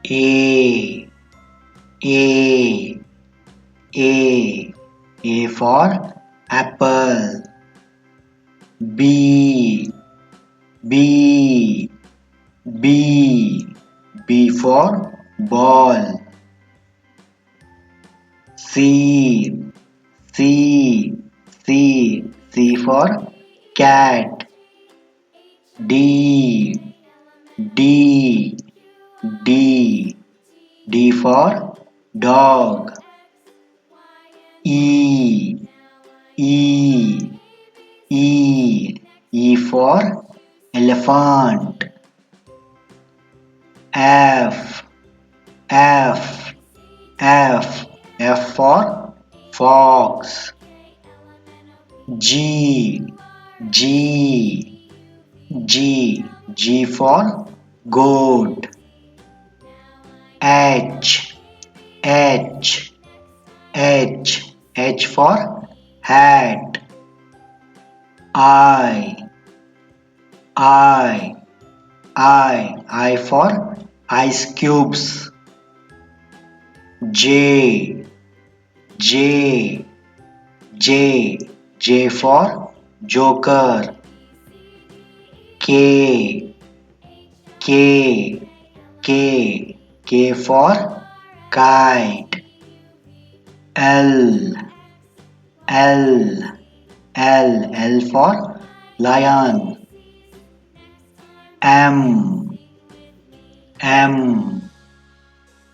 A, A, A. A for apple. B, B, B. B for ball. C, C, C. C for cat. D, D, D. D for dog. E, E, E. E for elephant. F, F, F. F for fox. G, G, G. G for goat. H, H, H. H for hat. I, I, I for ice cubes. J, J, J. J for joker. K, K, K. K for kite. L, L, L. L for lion. M, M,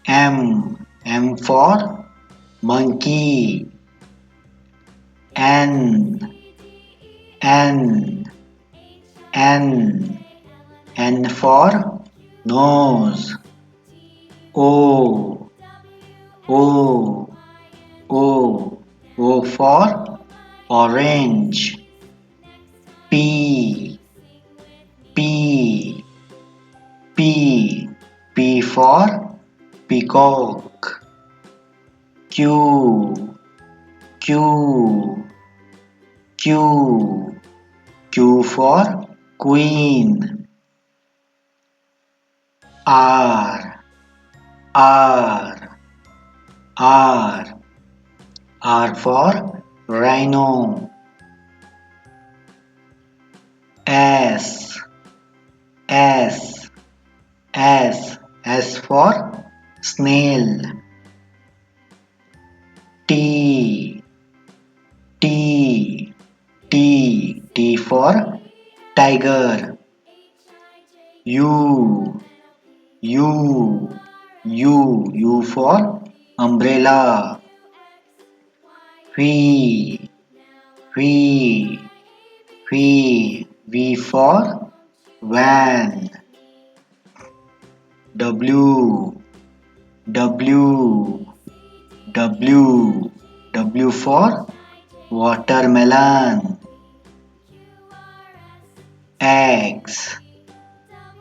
M. M for monkey. N, N, N. N for nose. O, O, O. O for orange. P, P, P. P for peacock. Q, Q, Q. Q for queen. R, R, R. R for rhino. S, S, S. S for snail. T, T, T. T for tiger. U, U, U. U for umbrella. V, V, V. V for van. W, W, W. W for watermelon. X,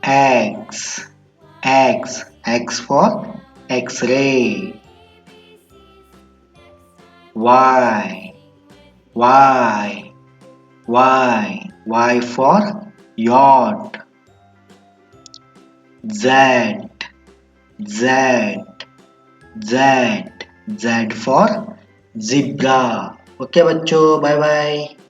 X, X. X for X-ray. Y, Y, Y. Y for yacht. Z, Z, Z. Z for zebra. Okay बच्चों, bye bye.